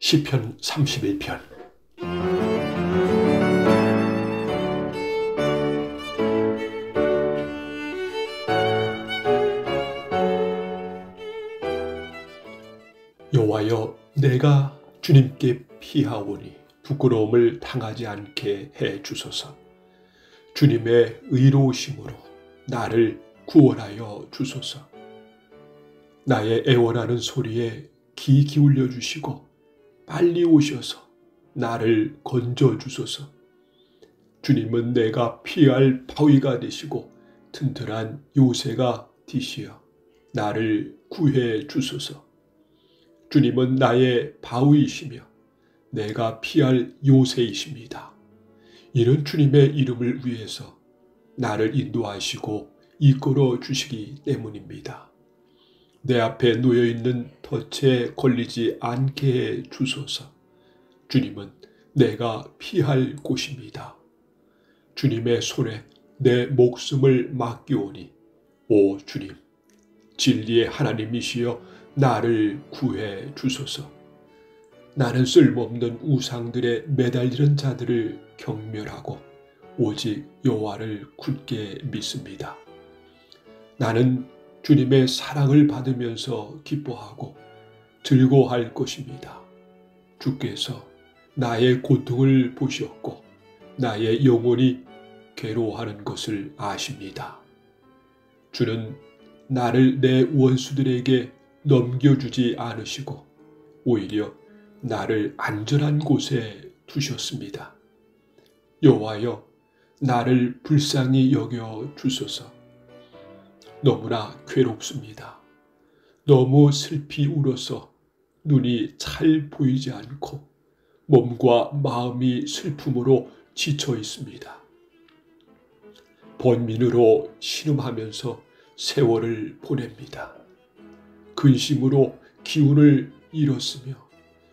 시편 31편. 여호와여, 내가 주님께 피하오니 부끄러움을 당하지 않게 해 주소서. 주님의 의로우심으로 나를 구원하여 주소서. 나의 애원하는 소리에 귀 기울여 주시고 빨리 오셔서 나를 건져 주소서. 주님은 내가 피할 바위가 되시고 튼튼한 요새가 되시어 나를 구해 주소서. 주님은 나의 바위이시며 내가 피할 요새이십니다. 이는 주님의 이름을 위해서 나를 인도하시고 이끌어 주시기 때문입니다. 내 앞에 놓여있는 덫에 걸리지 않게 해 주소서. 주님은 내가 피할 곳입니다. 주님의 손에 내 목숨을 맡기오니 오 주님, 진리의 하나님이시여 나를 구해 주소서. 나는 쓸모없는 우상들에 매달리는 자들을 경멸하고 오직 여호와를 굳게 믿습니다. 나는 주님의 사랑을 받으면서 기뻐하고 즐거워할 것입니다. 주께서 나의 고통을 보셨고 나의 영혼이 괴로워하는 것을 아십니다. 주는 나를 내 원수들에게 넘겨주지 않으시고 오히려 나를 안전한 곳에 두셨습니다. 여호와여, 나를 불쌍히 여겨 주소서. 너무나 괴롭습니다. 너무 슬피 울어서 눈이 잘 보이지 않고 몸과 마음이 슬픔으로 지쳐 있습니다. 번민으로 신음하면서 세월을 보냅니다. 근심으로 기운을 잃었으며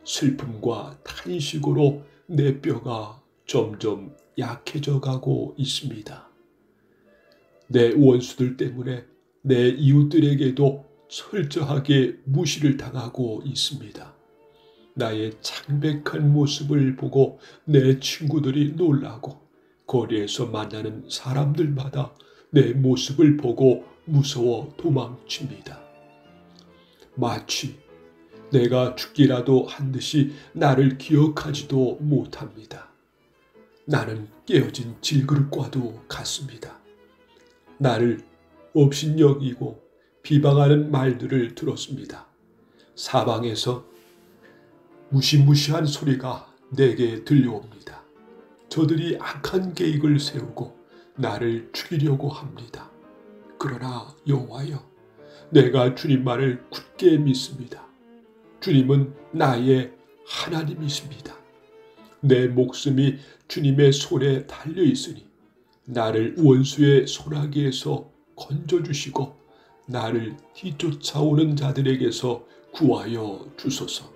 슬픔과 탄식으로 내 뼈가 점점 약해져 가고 있습니다. 내 원수들 때문에 내 이웃들에게도 철저하게 무시를 당하고 있습니다. 나의 창백한 모습을 보고 내 친구들이 놀라고 거리에서 만나는 사람들마다 내 모습을 보고 무서워 도망칩니다. 마치 내가 죽기라도 한 듯이 나를 기억하지도 못합니다. 나는 깨어진 질그릇과도 같습니다. 나를 업신여기고 비방하는 말들을 들었습니다. 사방에서 무시무시한 소리가 내게 들려옵니다. 저들이 악한 계획을 세우고 나를 죽이려고 합니다. 그러나 여호와여, 내가 주님 말을 굳게 믿습니다. 주님은 나의 하나님이십니다. 내 목숨이 주님의 손에 달려 있으니 나를 원수의 손아귀에서 건져주시고 나를 뒤쫓아오는 자들에게서 구하여 주소서.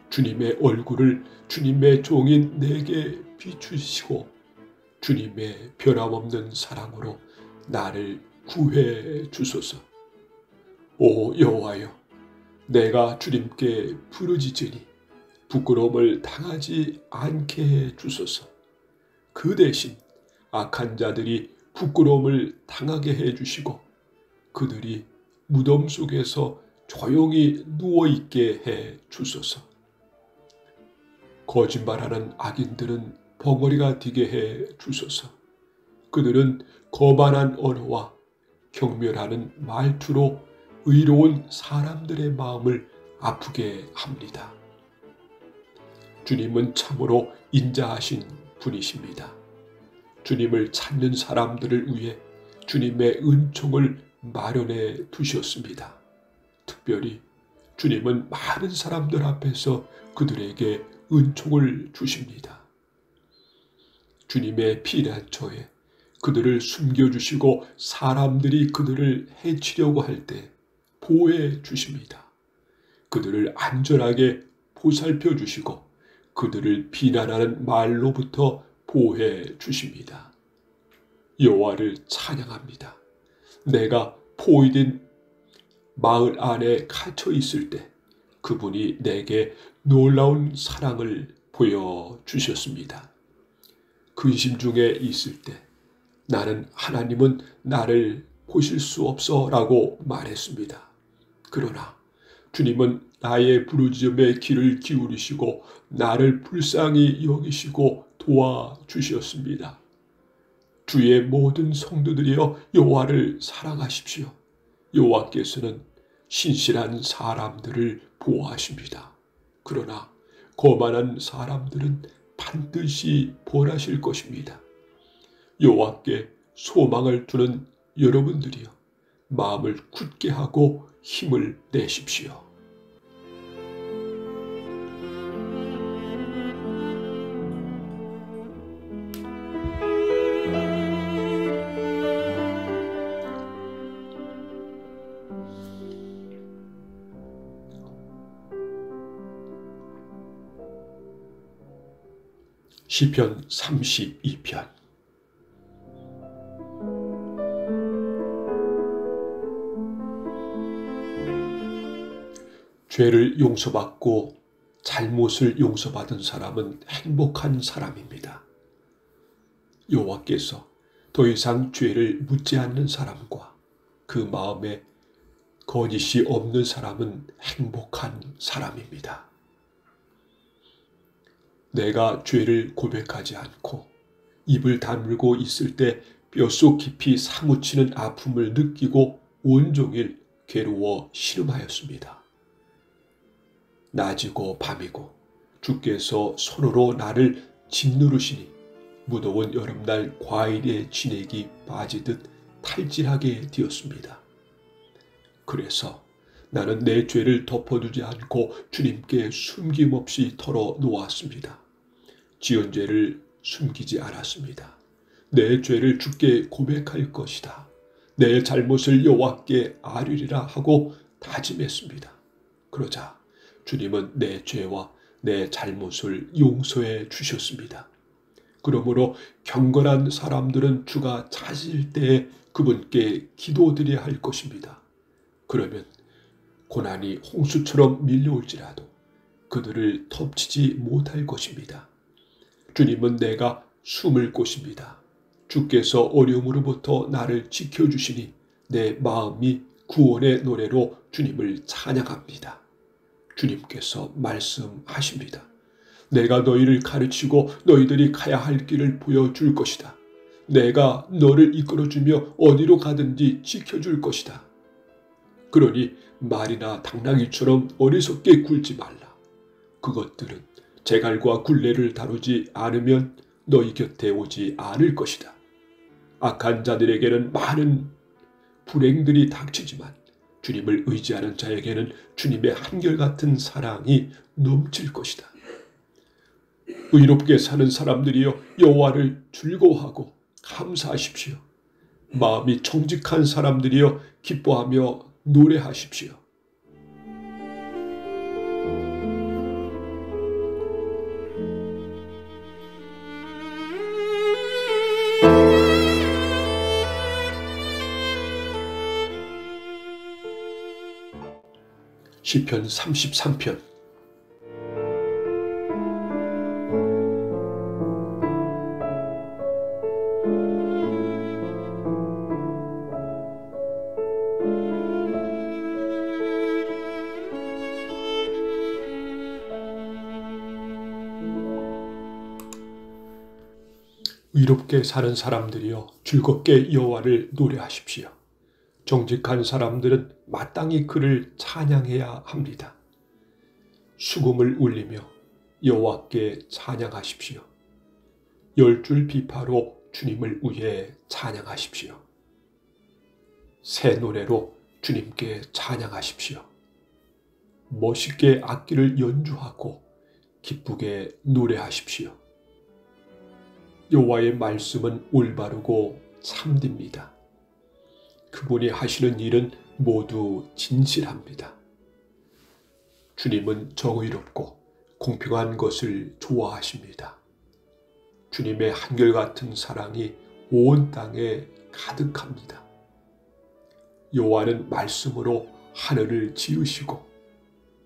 주님의 얼굴을 주님의 종인 내게 비추시고 주님의 변함없는 사랑으로 나를 구해 주소서. 오 여호와여, 내가 주님께 부르짖으니 부끄러움을 당하지 않게 해 주소서. 그 대신 악한 자들이 부끄러움을 당하게 해주시고 그들이 무덤 속에서 조용히 누워있게 해 주소서. 거짓말하는 악인들은 벙어리가 되게 해 주소서. 그들은 거만한 언어와 경멸하는 말투로 의로운 사람들의 마음을 아프게 합니다. 주님은 참으로 인자하신 분이십니다. 주님을 찾는 사람들을 위해 주님의 은총을 마련해 두셨습니다. 특별히 주님은 많은 사람들 앞에서 그들에게 은총을 주십니다. 주님의 피난처에 그들을 숨겨주시고 사람들이 그들을 해치려고 할 때 보호해 주십니다. 그들을 안전하게 보살펴 주시고 그들을 비난하는 말로부터 보호해 주십니다. 여호와를 찬양합니다. 내가 포위된 마을 안에 갇혀 있을 때 그분이 내게 놀라운 사랑을 보여주셨습니다. 근심 중에 있을 때 나는 하나님은 나를 보실 수 없어 라고 말했습니다. 그러나 주님은 나의 부르짖음에 귀를 기울이시고 나를 불쌍히 여기시고 도와주셨습니다. 주의 모든 성도들이여 여호와를 사랑하십시오. 여호와께서는 신실한 사람들을 보호하십니다. 그러나 거만한 사람들은 반드시 벌하실 것입니다. 여호와께 소망을 두는 여러분들이여 마음을 굳게 하고 힘을 내십시오. 시편 32편. 죄를 용서받고 잘못을 용서받은 사람은 행복한 사람입니다. 여호와께서 더 이상 죄를 묻지 않는 사람과 그 마음에 거짓이 없는 사람은 행복한 사람입니다. 내가 죄를 고백하지 않고 입을 다물고 있을 때 뼛속 깊이 사무치는 아픔을 느끼고 온종일 괴로워 신음하였습니다. 낮이고 밤이고 주께서 손으로 나를 짓누르시니 무더운 여름날 과일에 진액이 빠지듯 탈진하게 되었습니다. 그래서 나는 내 죄를 덮어두지 않고 주님께 숨김없이 털어놓았습니다. 지은 죄를 숨기지 않았습니다. 내 죄를 주께 고백할 것이다. 내 잘못을 여호와께 아뢰리라 하고 다짐했습니다. 그러자 주님은 내 죄와 내 잘못을 용서해 주셨습니다. 그러므로 경건한 사람들은 주가 찾으실 때에 그분께 기도드려야 할 것입니다. 그러면 고난이 홍수처럼 밀려올지라도 그들을 덮치지 못할 것입니다. 주님은 내가 숨을 곳입니다. 주께서 어려움으로부터 나를 지켜주시니 내 마음이 구원의 노래로 주님을 찬양합니다. 주님께서 말씀하십니다. 내가 너희를 가르치고 너희들이 가야 할 길을 보여줄 것이다. 내가 너를 이끌어주며 어디로 가든지 지켜줄 것이다. 그러니 말이나 당나귀처럼 어리석게 굴지 말라. 그것들은 재갈과 굴레를 다루지 않으면 너희 곁에 오지 않을 것이다. 악한 자들에게는 많은 불행들이 닥치지만 주님을 의지하는 자에게는 주님의 한결같은 사랑이 넘칠 것이다. 의롭게 사는 사람들이여 여호와를 즐거워하고 감사하십시오. 마음이 정직한 사람들이여 기뻐하며 노래하십시오. 시편 33편. 의롭게 사는 사람들이여 즐겁게 여호와를 노래하십시오. 정직한 사람들은 마땅히 그를 찬양해야 합니다. 수금을 울리며 여호와께 찬양하십시오. 10줄 비파로 주님을 위해 찬양하십시오. 새 노래로 주님께 찬양하십시오. 멋있게 악기를 연주하고 기쁘게 노래하십시오. 여호와의 말씀은 올바르고 참됩니다. 그분이 하시는 일은 모두 진실합니다. 주님은 정의롭고 공평한 것을 좋아하십니다. 주님의 한결같은 사랑이 온 땅에 가득합니다. 여호와는 말씀으로 하늘을 지으시고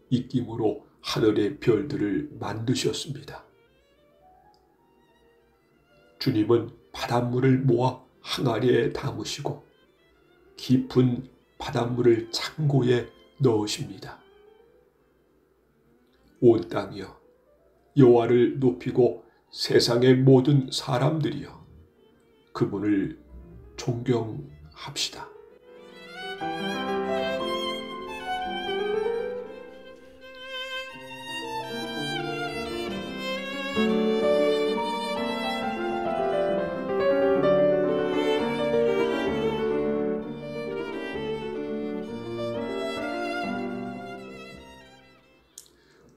입김으로 하늘의 별들을 만드셨습니다. 주님은 바닷물을 모아 항아리에 담으시고 깊은 바닷물을 창고에 넣으십니다. 온 땅이여 여호와를 높이고 세상의 모든 사람들이여 그분을 존경합시다.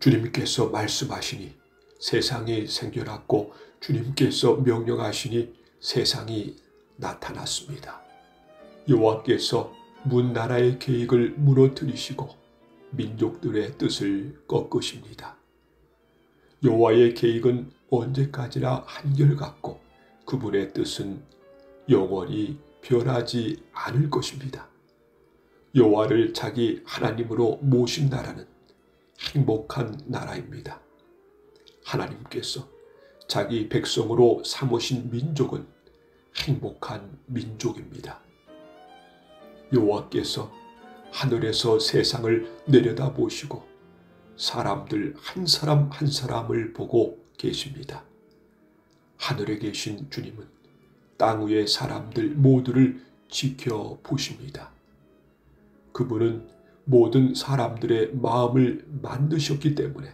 주님께서 말씀하시니 세상이 생겨났고 주님께서 명령하시니 세상이 나타났습니다. 여호와께서 문나라의 계획을 무너뜨리시고 민족들의 뜻을 꺾으십니다. 여호와의 계획은 언제까지나 한결같고 그분의 뜻은 영원히 변하지 않을 것입니다. 여호와를 자기 하나님으로 모신 나라는 행복한 나라입니다. 하나님께서 자기 백성으로 삼으신 민족은 행복한 민족입니다. 여호와께서 하늘에서 세상을 내려다보시고 사람들 한 사람 한 사람을 보고 계십니다. 하늘에 계신 주님은 땅 위의 사람들 모두를 지켜보십니다. 그분은 모든 사람들의 마음을 만드셨기 때문에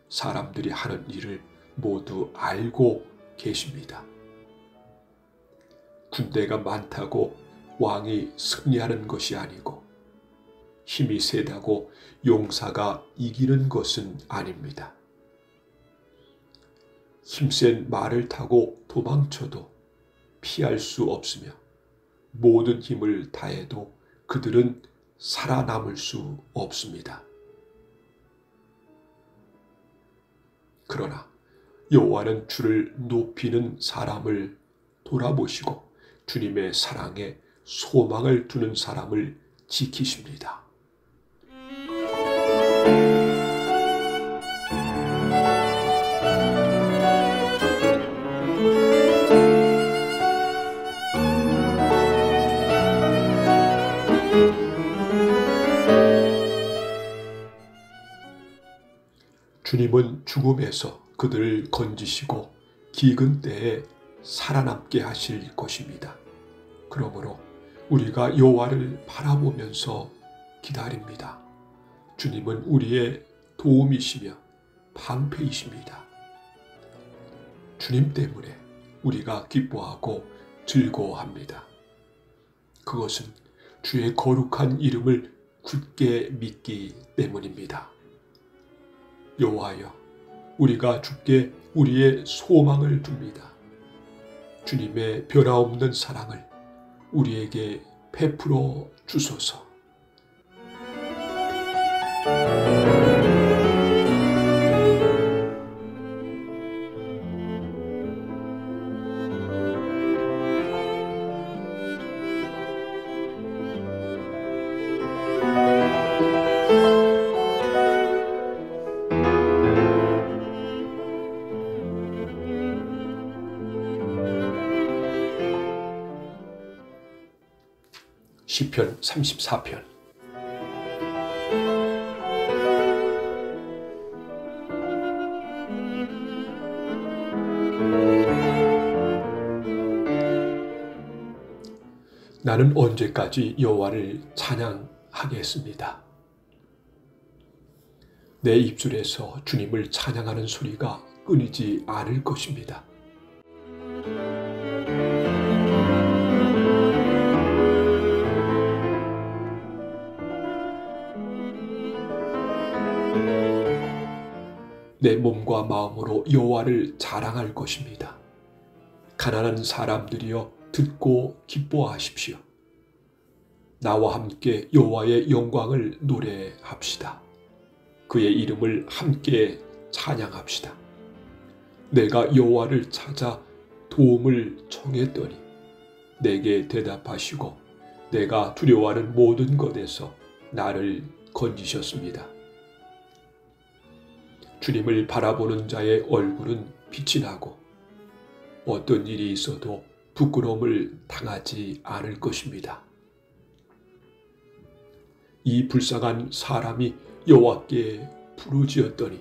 사람들이 하는 일을 모두 알고 계십니다. 군대가 많다고 왕이 승리하는 것이 아니고 힘이 세다고 용사가 이기는 것은 아닙니다. 힘센 말을 타고 도망쳐도 피할 수 없으며 모든 힘을 다해도 그들은 살아남을 수 없습니다. 그러나 여호와는 주를 높이는 사람을 돌아보시고 주님의 사랑에 소망을 두는 사람을 지키십니다. 주님은 죽음에서 그들을 건지시고 기근 때에 살아남게 하실 것입니다. 그러므로 우리가 여호와를 바라보면서 기다립니다. 주님은 우리의 도움이시며 방패이십니다. 주님 때문에 우리가 기뻐하고 즐거워합니다. 그것은 주의 거룩한 이름을 굳게 믿기 때문입니다. 여호와여, 우리가 주께 우리의 소망을 둡니다. 주님의 변화없는 사랑을 우리에게 베풀어 주소서. 시편 34편. 나는 언제까지 여호와를 찬양하겠습니다. 내 입술에서 주님을 찬양하는 소리가 끊이지 않을 것입니다. 내 몸과 마음으로 여호와를 자랑할 것입니다. 가난한 사람들이여 듣고 기뻐하십시오. 나와 함께 여호와의 영광을 노래합시다. 그의 이름을 함께 찬양합시다. 내가 여호와를 찾아 도움을 청했더니 내게 대답하시고 내가 두려워하는 모든 것에서 나를 건지셨습니다. 주님을 바라보는 자의 얼굴은 빛이 나고 어떤 일이 있어도 부끄러움을 당하지 않을 것입니다. 이 불쌍한 사람이 여호와께 부르짖었더니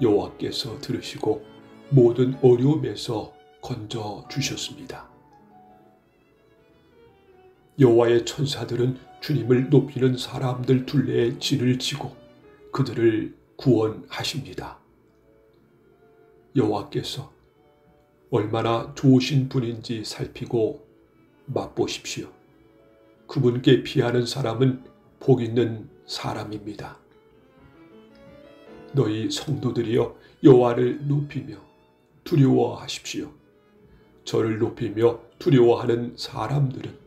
여호와께서 들으시고 모든 어려움에서 건져 주셨습니다. 여호와의 천사들은 주님을 높이는 사람들 둘레에 진을 치고 그들을 구원하십니다. 여호와께서 얼마나 좋으신 분인지 살피고 맛보십시오. 그분께 피하는 사람은 복 있는 사람입니다. 너희 성도들이여 여호와를 높이며 두려워하십시오. 저를 높이며 두려워하는 사람들은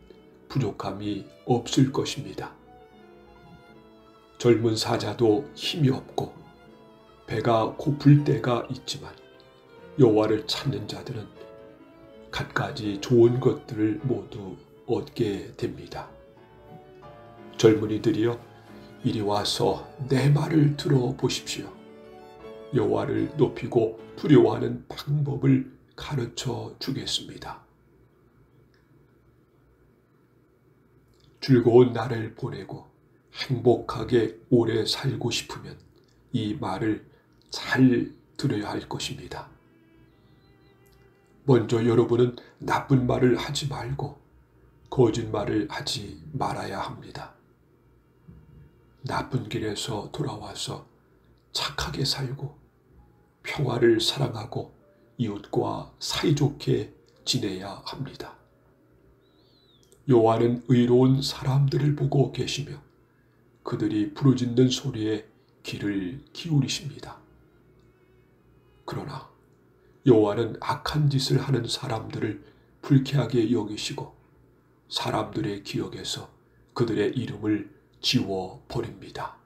부족함이 없을 것입니다. 젊은 사자도 힘이 없고 배가 고플 때가 있지만 여호와를 찾는 자들은 갖가지 좋은 것들을 모두 얻게 됩니다. 젊은이들이여 이리 와서 내 말을 들어보십시오. 여호와를 높이고 두려워하는 방법을 가르쳐 주겠습니다. 즐거운 날을 보내고 행복하게 오래 살고 싶으면 이 말을 잘 들어야 할 것입니다. 먼저 여러분은 나쁜 말을 하지 말고 거짓말을 하지 말아야 합니다. 나쁜 길에서 돌아와서 착하게 살고 평화를 사랑하고 이웃과 사이좋게 지내야 합니다. 여호와는 의로운 사람들을 보고 계시며 그들이 부르짖는 소리에 귀를 기울이십니다. 그러나 여호와는 악한 짓을 하는 사람들을 불쾌하게 여기시고 사람들의 기억에서 그들의 이름을 지워버립니다.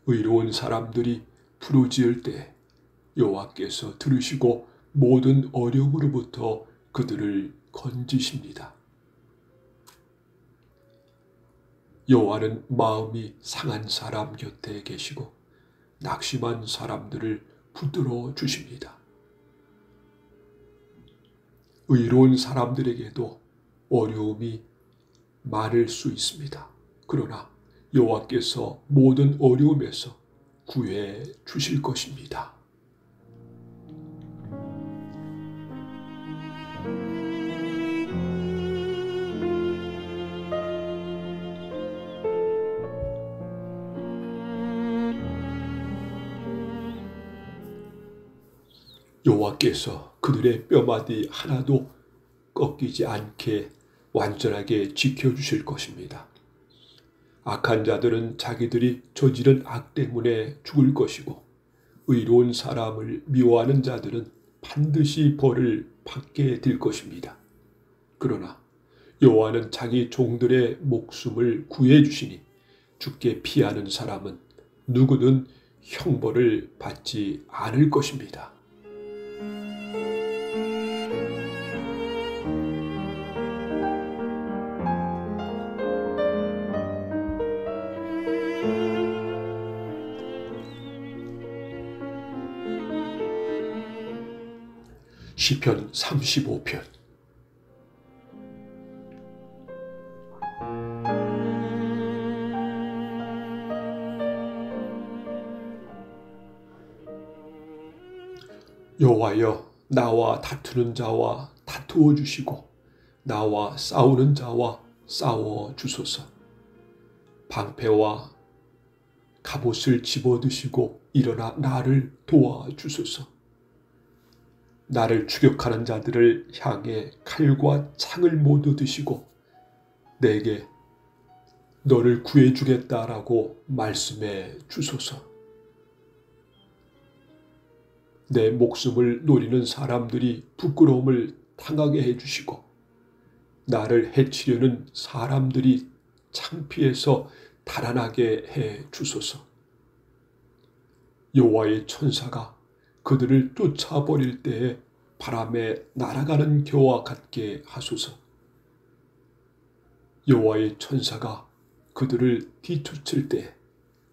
의로운 사람들이 부르짖을 때 여호와께서 들으시고 모든 어려움으로부터 그들을 건지십니다. 여호와는 마음이 상한 사람 곁에 계시고 낙심한 사람들을 붙들어 주십니다. 의로운 사람들에게도 어려움이 많을 수 있습니다. 그러나 여호와께서 모든 어려움에서 구해 주실 것입니다. 여호와께서 그들의 뼈마디 하나도 꺾이지 않게 완전하게 지켜주실 것입니다. 악한 자들은 자기들이 저지른 악 때문에 죽을 것이고 의로운 사람을 미워하는 자들은 반드시 벌을 받게 될 것입니다. 그러나 여호와는 자기 종들의 목숨을 구해 주시니 죽게 피하는 사람은 누구든 형벌을 받지 않을 것입니다. 시편 35편. 여호와여, 나와 다투는 자와 다투어 주시고 나와 싸우는 자와 싸워 주소서. 방패와 갑옷을 집어드시고 일어나 나를 도와주소서. 나를 추격하는 자들을 향해 칼과 창을 모두 드시고 내게 너를 구해주겠다라고 말씀해 주소서. 내 목숨을 노리는 사람들이 부끄러움을 당하게 해주시고 나를 해치려는 사람들이 창피해서 달아나게 해 주소서. 여호와의 천사가 그들을 쫓아버릴 때에 바람에 날아가는 겨와 같게 하소서. 여호와의 천사가 그들을 뒤쫓을 때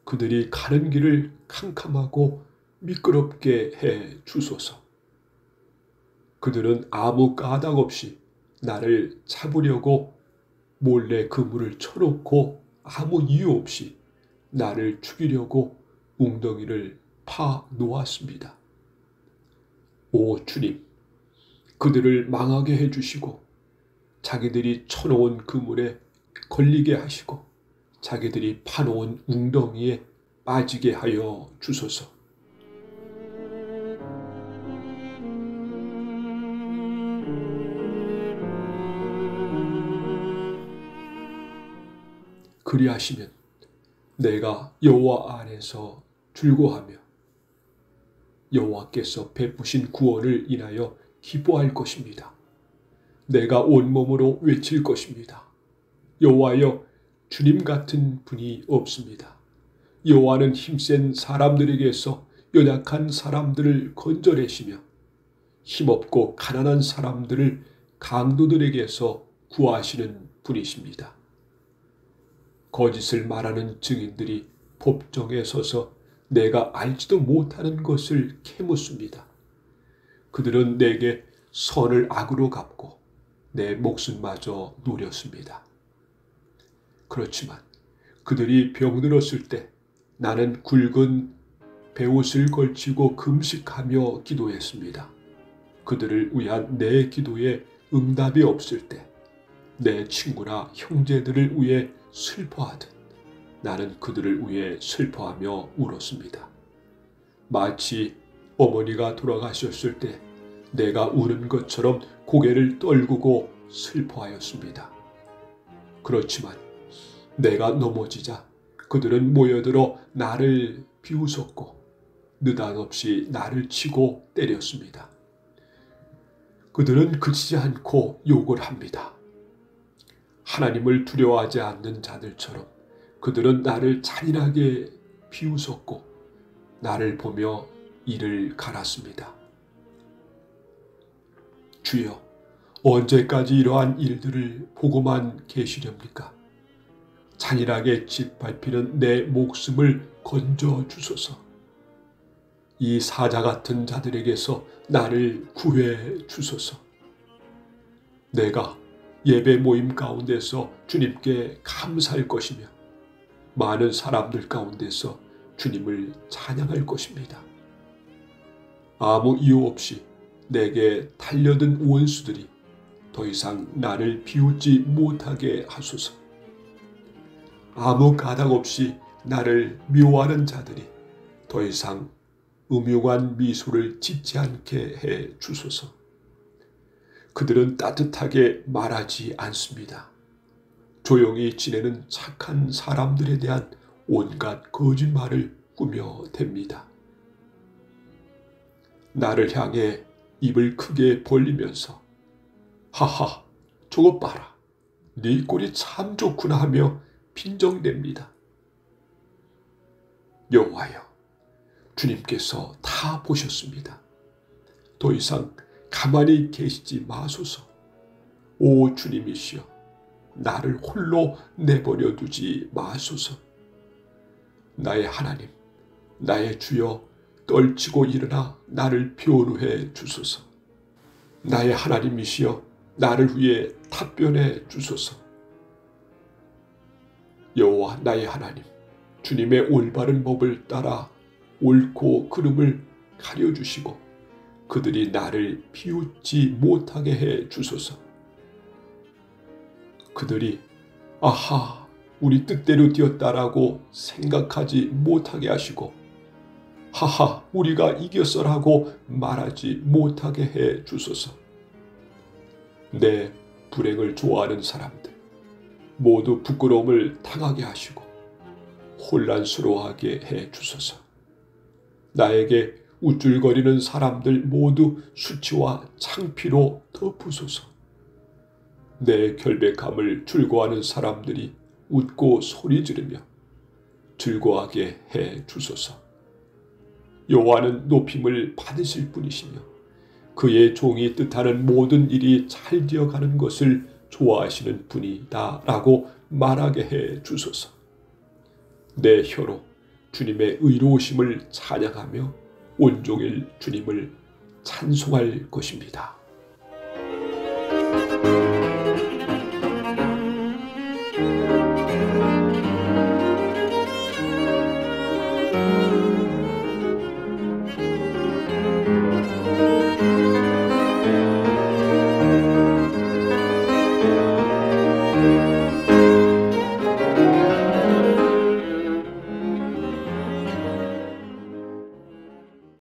그들이 가는 길을 캄캄하고 미끄럽게 해 주소서. 그들은 아무 까닭 없이 나를 잡으려고 몰래 그물을 쳐놓고 아무 이유 없이 나를 죽이려고 웅덩이를 파 놓았습니다. 오 주님, 그들을 망하게 해주시고 자기들이 쳐놓은 그물에 걸리게 하시고 자기들이 파놓은 웅덩이에 빠지게 하여 주소서. 그리하시면 내가 여호와 안에서 즐거워하며 여호와께서 베푸신 구원을 인하여 기뻐할 것입니다. 내가 온몸으로 외칠 것입니다. 여호와여, 주님 같은 분이 없습니다. 여호와는 힘센 사람들에게서 연약한 사람들을 건져내시며 힘없고 가난한 사람들을 강도들에게서 구하시는 분이십니다. 거짓을 말하는 증인들이 법정에 서서 내가 알지도 못하는 것을 캐묻습니다. 그들은 내게 선을 악으로 갚고 내 목숨마저 노렸습니다. 그렇지만 그들이 병들었을 때 나는 굵은 베옷을 걸치고 금식하며 기도했습니다. 그들을 위한 내 기도에 응답이 없을 때 내 친구나 형제들을 위해 슬퍼하듯 나는 그들을 위해 슬퍼하며 울었습니다. 마치 어머니가 돌아가셨을 때 내가 우는 것처럼 고개를 떨구고 슬퍼하였습니다. 그렇지만 내가 넘어지자 그들은 모여들어 나를 비웃었고 느닷없이 나를 치고 때렸습니다. 그들은 그치지 않고 욕을 합니다. 하나님을 두려워하지 않는 자들처럼 그들은 나를 잔인하게 비웃었고 나를 보며 이를 갈았습니다. 주여, 언제까지 이러한 일들을 보고만 계시렵니까? 잔인하게 짓밟히는 내 목숨을 건져 주소서. 이 사자 같은 자들에게서 나를 구해 주소서. 내가 예배 모임 가운데서 주님께 감사할 것이며 많은 사람들 가운데서 주님을 찬양할 것입니다. 아무 이유 없이 내게 달려든 원수들이 더 이상 나를 비웃지 못하게 하소서. 아무 까닭 없이 나를 미워하는 자들이 더 이상 음흉한 미소를 짓지 않게 해 주소서. 그들은 따뜻하게 말하지 않습니다. 조용히 지내는 착한 사람들에 대한 온갖 거짓말을 꾸며댑니다. 나를 향해 입을 크게 벌리면서 하하, 저것 봐라, 네 꼴이 참 좋구나 하며 빈정댑니다. 여호와여, 주님께서 다 보셨습니다. 더 이상 가만히 계시지 마소서. 오 주님이시여, 나를 홀로 내버려 두지 마소서. 나의 하나님, 나의 주여, 떨치고 일어나 나를 변호해 주소서. 나의 하나님이시여, 나를 위해 답변해 주소서. 여호와 나의 하나님, 주님의 올바른 법을 따라 옳고 그름을 가려주시고 그들이 나를 비웃지 못하게 해 주소서. 그들이 아하, 우리 뜻대로 되었다라고 생각하지 못하게 하시고 하하, 우리가 이겼어라고 말하지 못하게 해 주소서. 내 불행을 좋아하는 사람들 모두 부끄러움을 당하게 하시고 혼란스러워하게 해 주소서. 나에게 우쭐거리는 사람들 모두 수치와 창피로 덮으소서. 내 결백함을 즐거워하는 사람들이 웃고 소리 지르며 즐거워하게 해 주소서. 여호와는 높임을 받으실 분이시며 그의 종이 뜻하는 모든 일이 잘 되어가는 것을 좋아하시는 분이다 라고 말하게 해 주소서. 내 혀로 주님의 의로우심을 찬양하며 온종일 주님을 찬송할 것입니다.